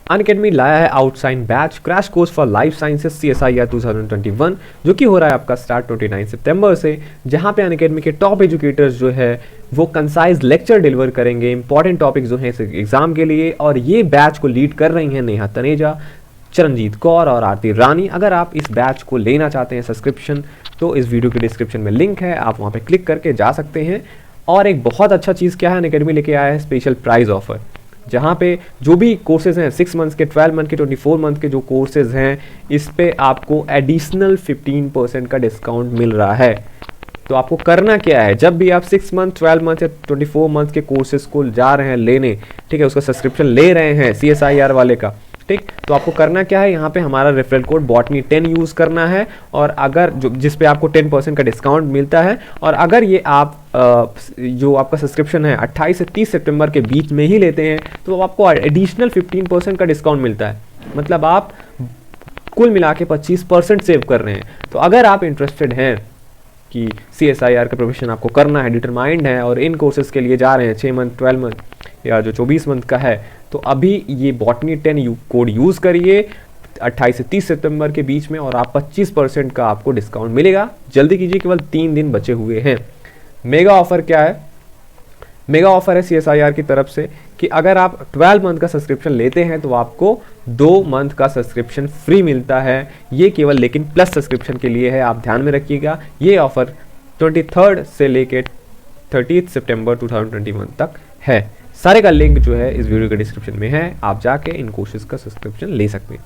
Unacademy लाया है आउटसाइन batch crash course for life sciences CSIR 2021 जो कि हो रहा है आपका स्टार्ट 29 सितंबर से, जहां पे अनअकैडमी के टॉप एजुकेटर्स जो है वो कंसाइज लेक्चर डिलीवर करेंगे इंपॉर्टेंट टॉपिक जो है इस एग्जाम के लिए। और ये बैच को लीड कर रही हैं नेहा तनेजा, चरणजीत कौर और आरती रानी। अगर आप इस बैच को लेना चाहते हैं सब्सक्रिप्शन तो इस वीडियो के डिस्क्रिप्शन में लिंक है, आप वहाँ पे क्लिक करके जा सकते हैं। और एक बहुत अच्छा चीज़ क्या है, अनअकैडमी लेके आया है स्पेशल प्राइस ऑफर, जहाँ पे जो भी कोर्सेज हैं 6 मंथ्स के, 12 मंथ के, 24 मंथ के जो कोर्सेज हैं इस पे आपको एडिशनल 15% का डिस्काउंट मिल रहा है। तो आपको करना क्या है, जब भी आप 6 मंथ, 12 मंथ या 24 मंथ के कोर्सेज को जा रहे हैं लेने, ठीक है, उसका सब्सक्रिप्शन ले रहे हैं CSIR वाले का, ठीक, तो आपको करना क्या है, यहाँ पे हमारा रेफरल कोड बॉटनी 10 यूज़ करना है। और अगर जिस पे आपको 10% का डिस्काउंट मिलता है, और अगर ये आप जो आपका सब्सक्रिप्शन है 28 से 30 सितंबर के बीच में ही लेते हैं तो आपको एडिशनल 15% का डिस्काउंट मिलता है। मतलब आप कुल मिला के 25% सेव कर रहे हैं। तो अगर आप इंटरेस्टेड हैं कि CSIR का प्रोफेशन आपको करना है, डिटरमाइंड है और इन कोर्सेज के लिए जा रहे हैं 6 मंथ, 12 मंथ या जो 24 मंथ का है, तो अभी ये बॉटनी 10 कोड यूज़ करिए 28 से 30 सितंबर के बीच में और आप 25% का आपको डिस्काउंट मिलेगा। जल्दी कीजिए, केवल 3 दिन बचे हुए हैं। मेगा ऑफर क्या है, मेगा ऑफर है CSIR की तरफ से कि अगर आप 12 मंथ का सब्सक्रिप्शन लेते हैं तो आपको 2 मंथ का सब्सक्रिप्शन फ्री मिलता है। ये केवल लेकिन प्लस सब्सक्रिप्शन के लिए है, आप ध्यान में रखिएगा। ये ऑफर 23 से लेके 30 सितंबर 2021 तक है। सारे का लिंक जो है इस वीडियो के डिस्क्रिप्शन में है, आप जाके इन कोर्सेज का सब्सक्रिप्शन ले सकते हैं।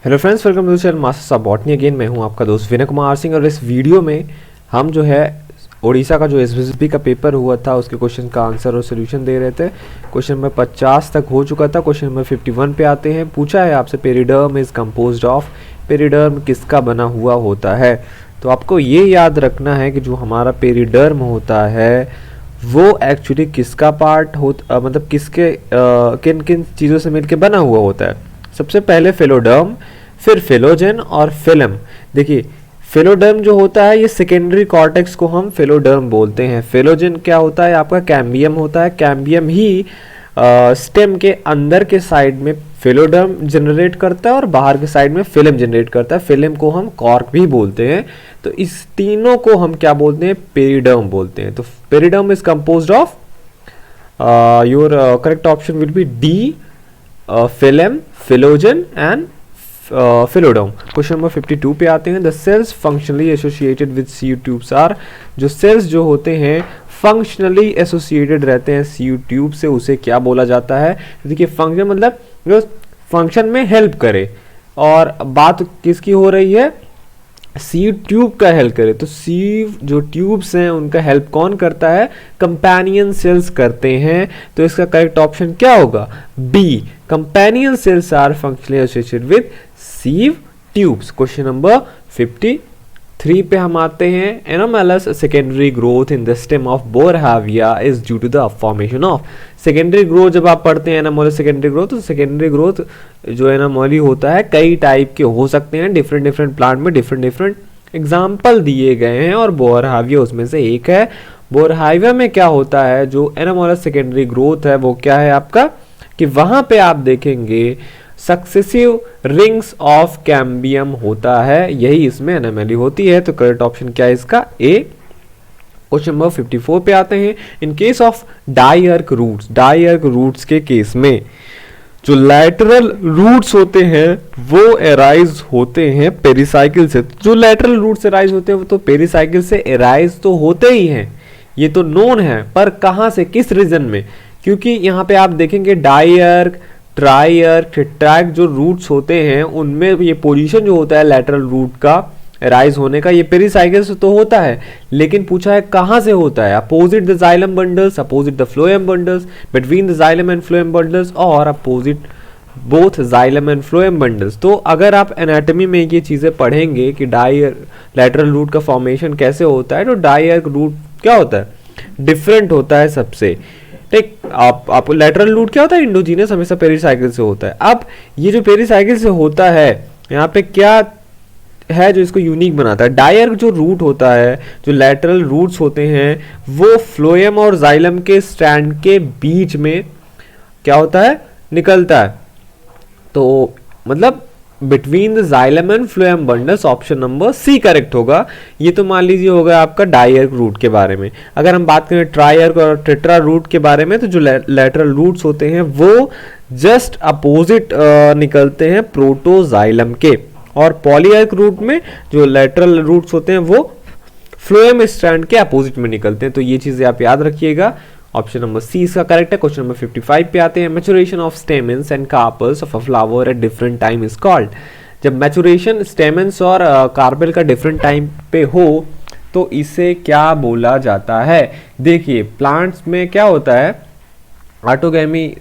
Hello friends, welcome to channel masters of botany again. मैं हूं आपका दोस्त विनय कुमार सिंह और इस वीडियो में हम जो है उड़ीसा का जो SSB का पेपर हुआ था उसके क्वेश्चन का आंसर और सोल्यूशन दे रहे थे। क्वेश्चन नंबर 50 तक हो चुका था। क्वेश्चन नंबर 51 पे आते हैं। पूछा है आपसे periderm is composed of, periderm किसका बना हुआ होता है। तो आपको ये याद रखना है कि जो हमारा पेरिडर्म होता है वो एक्चुअली किसका पार्ट होता, मतलब किसके किन किन चीज़ों से मिलकर बना हुआ होता है। सबसे पहले फिलोडर्म, फिर फिलोजन और फिल्म। देखिए फिलोडर्म जो होता है ये सेकेंडरी कॉर्टेक्स को हम फिलोडर्म बोलते हैं। फिलोजन क्या होता है, आपका कैम्बियम होता है। कैम्बियम ही स्टेम के अंदर के साइड में फिलोडर्म जनरेट करता है और बाहर के साइड में फिल्म जनरेट करता है। फिल्म को हम कॉर्क भी बोलते हैं। तो इस तीनों को हम क्या बोलते हैं, पेरिडर्म बोलते हैं। तो periderm is composed of, your correct option will be D, phellem, phellogen and phelloderm. Question number 52 पे आते हैं। The cells functionally associated with sieve tubes are, जो सेल्स जो होते हैं फंक्शनली एसोसिएटेड रहते हैं सीयू ट्यूब से, उसे क्या बोला जाता है। देखिए फंक्शन मतलब जो फंक्शन में हेल्प करे, और बात किसकी हो रही है, सीयू ट्यूब का हेल्प करे। तो सीयू जो ट्यूब्स हैं उनका हेल्प कौन करता है, कंपेनियन सेल्स करते हैं। तो इसका करेक्ट ऑप्शन क्या होगा, B, companion cells are functionally associated with sieve tubes. Question number 53 पे हम आते हैं। Anomalous secondary growth in the stem of Boerhavia is due to the formation of. Secondary growth जब आप पढ़ते हैं एनोमैलस सेकेंडरी ग्रोथ, तो सेकेंडरी ग्रोथ जो एनोमैली होता है कई टाइप के हो सकते हैं। डिफरेंट प्लांट में डिफरेंट एग्जाम्पल दिए गए हैं और बोरहाविया उसमें से एक है। बोरहाविया में क्या होता है, जो एनोमैलस सेकेंडरी ग्रोथ है वो क्या है आपका, कि वहां पे आप देखेंगे सक्सेसिव रिंग्स ऑफ कैम्बियम होता है, यही इसमें एनोमैली होती है। तो करेक्ट ऑप्शन क्या है इसका, ए। क्वेश्चन नंबर 54 पे आते हैं। In case of diarch roots, diarch roots के केस में जो लैटरल रूट्स होते हैं वो एराइज होते हैं पेरिसाइकिल से। जो लैटरल रूट्स एराइज होते हैं वो तो पेरिसाइकिल से एराइज तो होते ही हैं, ये तो नोन है, पर कहां से, किस रीजन में, क्योंकि यहाँ पे आप देखेंगे डाइअर्क, ट्राइअर्क, टेट्रार्क जो रूट्स होते हैं उनमें ये पोजीशन जो होता है लैटरल रूट का राइज होने का, ये पेरिसाइकिल से तो होता है, लेकिन पूछा है कहां से होता है, opposite the xylem bundles, opposite the phloem bundles, between the xylem and phloem bundles, और opposite both xylem and phloem bundles. तो अगर आप एनाटॉमी में ये चीजें पढ़ेंगे कि लैटरल रूट का फॉर्मेशन कैसे होता है, तो डाइअर्क रूट क्या होता है, डिफरेंट होता है सबसे। ठीक, आप लैटरल रूट क्या होता है, इंडोजीनस हमेशा पेरिसाइकिल से होता है। अब ये जो पेरिसाइकिल से होता है यहाँ पे क्या है जो इसको यूनिक बनाता है। डायर्क जो रूट होता है, जो लैटरल रूट्स होते हैं, वो फ्लोएम और जाइलम के स्ट्रैंड के बीच में क्या होता है, निकलता है। तो मतलब between the xylem and phloem bundles, option number C correct होगा। ये तो मान लीजिए होगा आपका डायर्क रूट के बारे में। अगर हम बात करें ट्रायर्क और टेट्रा रूट के बारे में, तो जो लैटरल रूट्स होते हैं वो जस्ट अपोजिट निकलते हैं प्रोटोजाइलम के, और पॉलीआर्क रूट में जो लैटरल रूट्स होते हैं वो फ्लोएम स्ट्रैंड के अपोजिट में निकलते हैं। तो ये चीजें आप याद रखिएगा। ऑप्शन नंबर सी इसका करेक्ट है। क्वेश्चन नंबर 55 पे आते हैं। Maturation of stamens and carpels of a flower at different time is called. जब मैच्योरेशन स्टेमेंस और कार्पेल का डिफरेंट टाइम पे हो तो इसे क्या बोला जाता है। देखिए प्लांट्स में क्या होता है, ऑटोगैमी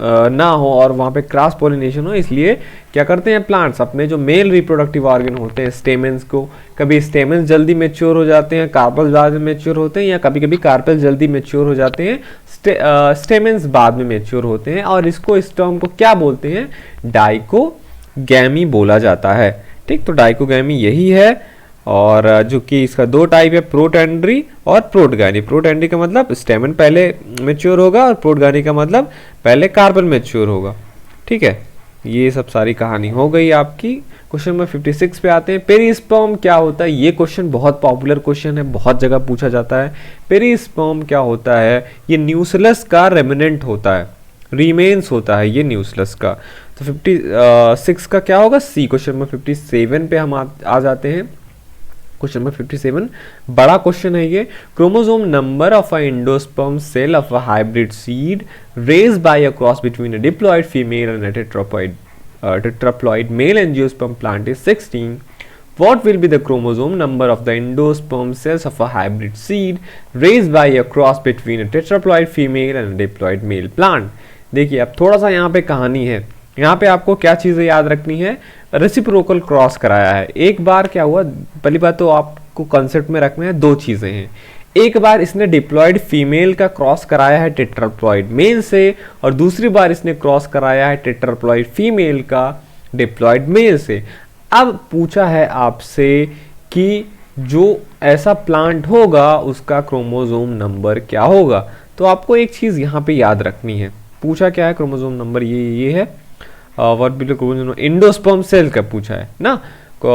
ना हो और वहाँ पे क्रॉस पॉलिनेशन हो, इसलिए क्या करते हैं प्लांट्स अपने जो मेल रिप्रोडक्टिव ऑर्गन होते हैं स्टेमेंस को, कभी स्टेमेंस जल्दी मैच्योर हो जाते हैं, कार्पेल बाद में मैच्योर होते हैं, या कभी कभी कार्पेल जल्दी मैच्योर हो जाते हैं, स्टेमेंस बाद में मैच्योर होते हैं, और इसको इस टर्म को क्या बोलते हैं, डाइकोगैमी बोला जाता है। ठीक, तो डाइकोगैमी यही है। और जो कि इसका दो टाइप है, प्रोटेंड्री और प्रोटगैनी। प्रोटेंड्री का मतलब स्टेमन पहले मैच्योर होगा और प्रोटगैनी का मतलब पहले कार्पेल मैच्योर होगा। ठीक है, ये सब सारी कहानी हो गई आपकी। क्वेश्चन नंबर 56 पे आते हैं। पेरिस्पर्म क्या होता है। ये क्वेश्चन बहुत पॉपुलर क्वेश्चन है, बहुत जगह पूछा जाता है। पेरिस्पर्म क्या होता है, ये न्यूक्लियस का रेमिनेंट होता है, रिमेन्स होता है ये न्यूक्लियस का। तो 56 का क्या होगा, सी। क्वेश्चन नंबर 57 पे हम आ जाते हैं। क्वेश्चन नंबर 57 बड़ा क्वेश्चन है ये। Chromosome number of a endosperm cell of a hybrid seed raised by a cross between a diploid female and a tetraploid male angiosperm plant is 16. What will be the chromosome number of the endosperm cells of a hybrid seed raised by a cross between a tetraploid female and a diploid male plant? देखिए अब थोड़ा सा यहाँ पे कहानी है। यहाँ पे आपको क्या चीजें याद रखनी है, रेसिप्रोकल क्रॉस कराया है। एक बार क्या हुआ, पहली बात तो आपको कंसेप्ट में रखना है, दो चीजें हैं। एक बार इसने डिप्लॉयड फीमेल का क्रॉस कराया है टेट्राप्लॉयड मेल से, और दूसरी बार इसने क्रॉस कराया है टेट्राप्लॉयड फीमेल का डिप्लॉयड मेल से। अब पूछा है आपसे कि जो ऐसा प्लांट होगा उसका क्रोमोसोम नंबर क्या होगा। तो आपको एक चीज यहाँ पे याद रखनी है, पूछा क्या है, क्रोमोसोम नंबर ये है, what will the chromosome endosperm cell का पूछा है ना।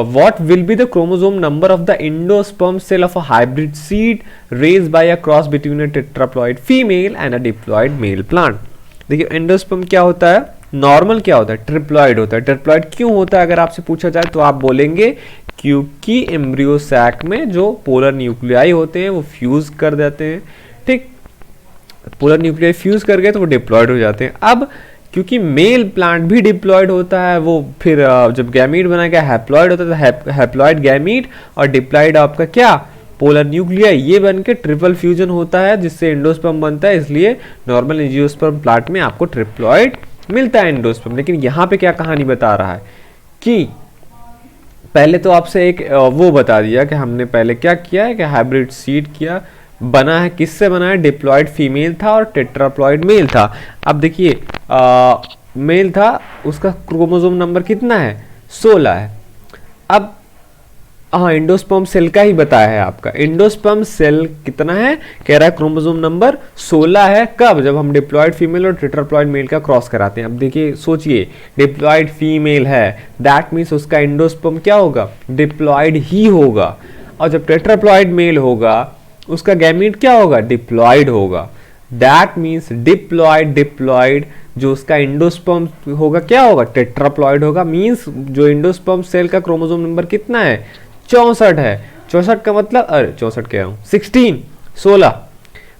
What will be the chromosome number of the endosperm cell of a hybrid seed raised by a cross between a tetraploid female and a diploid male plant? देखिए endosperm क्या होता है, normal क्या होता है, ट्रिप्लॉइड होता है। ट्रिप्लॉइड क्यों होता है, अगर आपसे पूछा जाए तो आप बोलेंगे क्योंकि एम्ब्रियो सैक में जो पोलर न्यूक्लियाई होते हैं वो फ्यूज कर देते हैं। ठीक, पोलर न्यूक्लियाई फ्यूज कर गए तो वो डिप्लॉइड हो जाते हैं। अब क्योंकि मेल प्लांट भी डिप्लॉयड होता है, वो फिर जब गैमीट बनाएगा हैप्लॉयड होता है, तो हैप्लॉयड गैमीट और डिप्लॉयड आपका क्या, पोलर न्यूक्लियाई, ये बन के ट्रिपल फ्यूजन होता है जिससे एंडोस्पर्म बनता है। इसलिए नॉर्मल एंजियोस्पर्म प्लांट में आपको ट्रिप्लॉयड मिलता है एंडोस्पर्म। लेकिन यहाँ पे क्या कहानी बता रहा है कि पहले तो आपसे एक वो बता दिया कि हमने पहले क्या किया है कि हाइब्रिड सीड किया, बना है, किससे बना है, डिप्लॉयड फीमेल था और टेट्राप्लॉयड मेल था। अब देखिए मेल था, उसका क्रोमोसोम नंबर कितना है, 16 है। अब हाँ एंडोस्पर्म सेल का ही बताया है आपका, एंडोस्पर्म सेल कितना है, कह रहा है क्रोमोसोम नंबर 16 है। कब, जब हम डिप्लॉयड फीमेल और टेट्राप्लॉयड मेल का क्रॉस कराते हैं। अब देखिए सोचिए, डिप्लॉयड फीमेल है, दैट मीन्स उसका एंडोस्पर्म क्या होगा, डिप्लॉयड ही होगा। और जब टेट्राप्लॉयड मेल होगा उसका गैमीट क्या होगा, डिप्लॉयड होगा। दैट मीन्स डिप्लॉयड जो उसका एंडोस्पर्म होगा क्या होगा, टेट्राप्लॉयड होगा। मीन्स जो एंडोस्पर्म सेल का क्रोमोसोम नंबर कितना है, 64 है। 64 का मतलब, अरे 64 कह रहा हूं, 16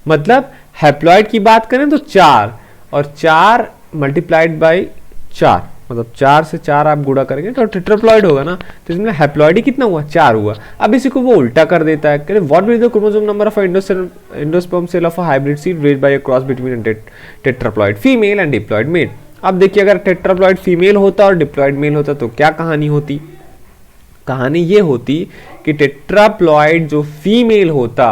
मतलब हैप्लॉयड की बात करें तो 4 और 4 मल्टीप्लाइड बाई 4, मतलब 4 से 4 आप गुणा करेंगे तो टेट्राप्लॉयड होगा ना। तो इसमें हैप्लॉयड ही कितना हुआ, 4 हुआ। अब इसी को वो उल्टा कर देता है, कह रहे what will the chromosome number of endosperm cell of a hybrid seed raised by a cross between tetraploid female and diploid male. अब देखिए अगर टेट्राप्लॉयड फीमेल होता और डिप्लॉयड मेल होता तो क्या कहानी होती, कहानी ये होती कि टेट्राप्लॉयड जो फीमेल होता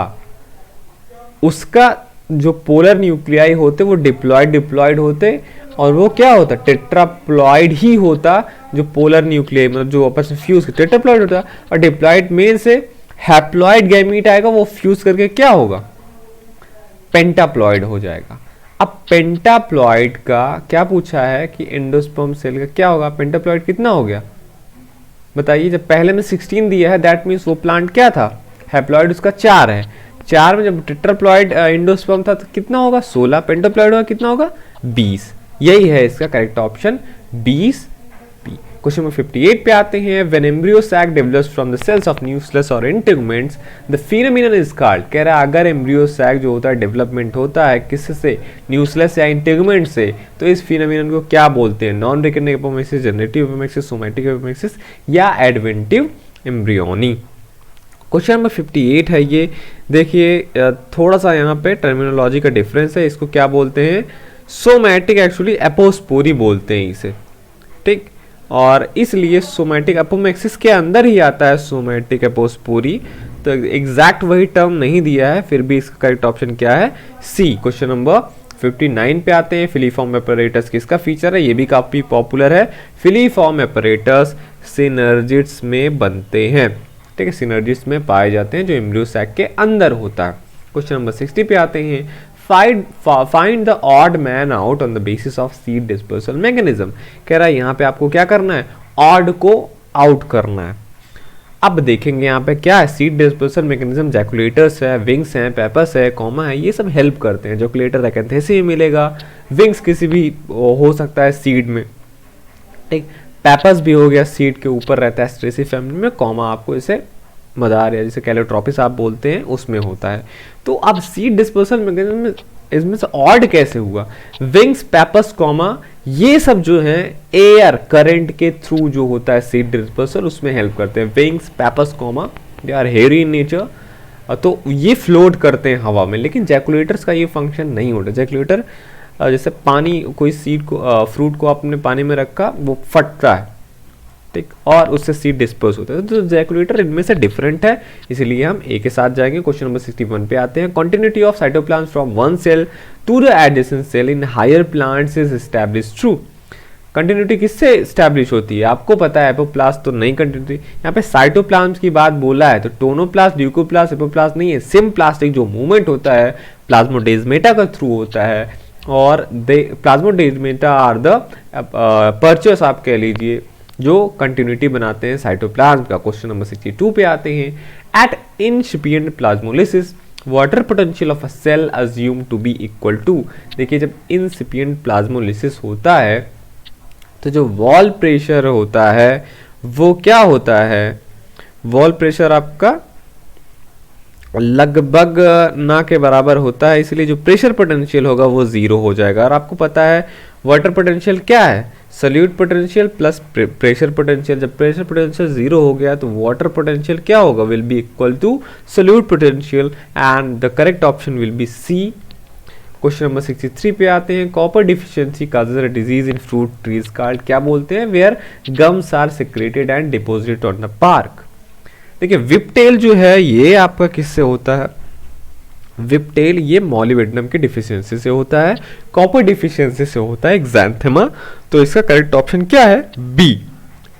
उसका जो पोलर न्यूक्लियाई होते वो डिप्लॉयड होते, और वो क्या होता, टेट्राप्लॉइड ही होता, जो पोलर न्यूक्लियस मतलब जो आपस में फ्यूज टेट्राप्लॉइड होता, और डिप्लॉइड में से हैप्लॉइड गैमीट आएगा, वो फ्यूज करके क्या होगा, पेंटाप्लॉइड हो जाएगा। अब पेंटाप्लॉइड का क्या पूछा है कि एंडोस्पर्म सेल का क्या होगा, पेंटाप्लॉइड कितना हो गया बताइए। जब पहले में 16 दिया है, दैट मीन्स वो प्लांट क्या था, हैप्लॉइड उसका 4 है, 4 में जब टेट्राप्लॉइड एंडोस्पर्म था तो कितना होगा 16, पेंटाप्लॉइड होगा कितना होगा 20। यही है इसका करेक्ट ऑप्शन 20। क्वेश्चन नंबर 58 पे आते हैं। When embryo sac develops from the cells of nucleus और integuments the phenomenon is called. कह रहा है अगर एम्ब्रियो सैक जो होता है डेवलपमेंट होता है किससे, न्यूक्लियस या इंटेगुमेंट से, तो इस फिनोमेनन को क्या बोलते हैं, नॉन रिकग्निटिव एपोमेसिस, जनरेटिव एपोमेसिस, सोमैटिक एपोमेसिस या एडवेंटिव एम्ब्रियोनी। क्वेश्चन नंबर 58 है ये, देखिए थोड़ा सा यहाँ पे टर्मिनोलॉजी का डिफरेंस है। इसको क्या बोलते हैं, सोमैटिक एक्चुअली एपोस्पोरी बोलते हैं इसे, ठीक, और इसलिए सोमैटिक एपोमेक्सिस के अंदर ही आता है सोमैटिक एपोस्पोरी, तो एग्जैक्ट वही टर्म नहीं दिया है, फिर भी इसका करेक्ट ऑप्शन क्या है सी। क्वेश्चन नंबर 59 पे आते हैं। फिलीफॉर्म एपरेटस किसका फीचर है, ये भी काफी पॉपुलर है। फिलीफॉर्म एपरेटस सिनर्जिड्स में बनते हैं, ठीक है, सिनर्जिड्स में पाए जाते हैं जो एम्ब्रियो सैक के अंदर होता है। क्वेश्चन नंबर 60 पे आते हैं। Find the odd man out on the basis of seed dispersal mechanism। कह रहा है यहाँ पे आपको क्या करना है, ऑड को आउट करना है। अब देखेंगे यहाँ पे क्या है, सीड डिस्पर्सल मैकेनिज्म, जैकुलेटर्स है, विंग्स हैं, पेपस है, कॉमा है, ये सब हेल्प करते हैं। जैकुलेटर एक्एंथेसी में मिलेगा, विंग्स किसी भी हो सकता है सीड में, ठीक, पेपस भी हो गया, सीड के ऊपर रहता है स्ट्रेसी फैमिली में, कॉमा आपको इसे मदार या जिसे कैलोट्रोपिस आप बोलते हैं उसमें होता है। तो अब सीड डिस्पर्सल मैकेनिज्म इसमें से ऑड कैसे हुआ, विंग्स, पेपस, कॉमा, ये सब जो है एयर करंट के थ्रू जो होता है सीड डिस्पर्सल उसमें हेल्प करते हैं। Wings, pappus, comma they are hairy in nature, तो ये फ्लोट करते हैं हवा में, लेकिन जैकुलेटर्स का ये फंक्शन नहीं होता। जैकुलेटर जैसे पानी, कोई सीड को फ्रूट को आपने पानी में रखा, वो फटता है, ठीक, और उससे सीड डिस्पर्स होता है, तो जैकुलेटर इनमें से डिफरेंट है, इसलिए हम ए के साथ जाएंगे। क्वेश्चन नंबर 61 पे आते हैं। Continuity of cytoplasm from one cell to the adjacent cell in higher plants is established through. Continuity किससे एस्टैब्लिश होती है, आपको पता है, एपोप्लास्ट तो नहीं कंटिन्यूटी। यहाँ पे साइटोप्लाज्म की बात बोला है तो टोनोप्लास्ट, ल्यूकोप्लास्ट, एपोप्लास्ट नहीं है, सिम्प्लास्टिक जो मूवमेंट होता है प्लाज्मोडेस्माटा का थ्रू होता है, और प्लाज्मोडेस्माटा आर द पर्चर्स आप कह लीजिए जो कंटिन्यूटी बनाते हैं साइटोप्लाज्म का। क्वेश्चन नंबर 62 पे आते हैं। At incipient plasmolysis water potential of a cell assume to be equal to. देखिए जब इंसिपिएंट प्लाज्मोलिसिस होता है तो जो वॉल प्रेशर होता है वो क्या होता है, वॉल प्रेशर आपका लगभग ना के बराबर होता है, इसलिए जो प्रेशर पोटेंशियल होगा वो जीरो हो जाएगा। और आपको पता है वाटर पोटेंशियल क्या है, solute potential plus pressure potential. जब प्रेशर पोटेंशियल जीरो हो गया तो वाटर पोटेंशियल क्या होगा, will be equal to solute potential, and the correct option will be C. Question number 63 पे आते हैं। Copper deficiency causes a disease in fruit trees called, क्या बोलते हैं, where gums are secreted and deposited on the bark. देखिए विपटेल जो है ये आपका किससे होता है, विपटेल ये मॉलिबेडनम की डिफिशियंसी से होता है, कॉपर डिफिशियंसी से होता है एक्सैंथेमा। तो इसका करेक्ट ऑप्शन क्या है, बी,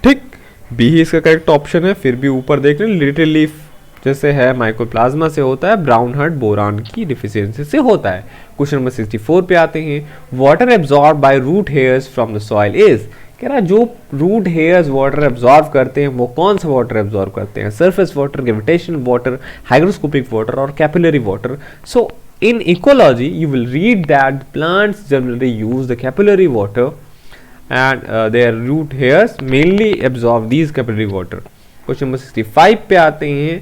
ठीक, बी ही इसका करेक्ट ऑप्शन है। फिर भी ऊपर देख लें, लिटिल लीफ जैसे है माइकोप्लाज्मा से होता है, ब्राउन हार्ट बोरान की डिफिशियंसी से होता है। क्वेश्चन नंबर 64 पे आते हैं। Water absorb by root hairs from the soil is, कह रहा है जो रूट हेयर्स वाटर एब्जॉर्ब करते हैं वो कौन सा वाटर एब्जॉर्ब करते हैं, surface water, gravitation water, hygroscopic water और capillary water. So in ecology you will read that plants generally use the capillary water and their root hairs mainly absorb these capillary water. Question number 65 पे आते हैं।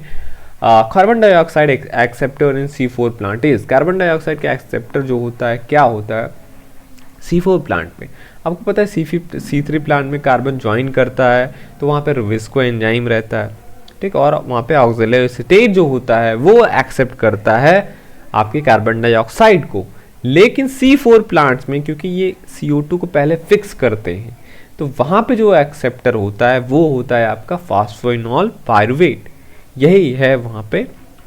Carbon dioxide acceptor in C4 plant is, carbon dioxide का acceptor जो होता है क्या होता है C4 प्लांट में। आपको पता है C3 प्लांट में कार्बन ज्वाइन करता है तो वहाँ पे रुबिस्को एंजाइम रहता है, ठीक, और वहाँ पे ऑक्सिलेरी एसीटेट जो होता है वो एक्सेप्ट करता है आपके कार्बन डाइऑक्साइड को। लेकिन C4 प्लांट्स में क्योंकि ये CO2 को पहले फिक्स करते हैं तो वहाँ पे जो एक्सेप्टर होता है वो होता है आपका फास्फोइनॉल पायरुवेट, यही है वहाँ पे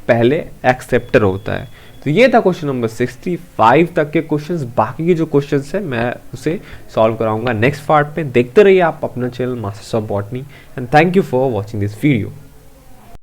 पहले एक्सेप्टर होता है। तो ये था क्वेश्चन नंबर 65 तक के क्वेश्चंस। बाकी के जो क्वेश्चंस है मैं उसे सॉल्व कराऊंगा नेक्स्ट पार्ट में। देखते रहिए आप अपना channel masters of botany and thank you for watching this video.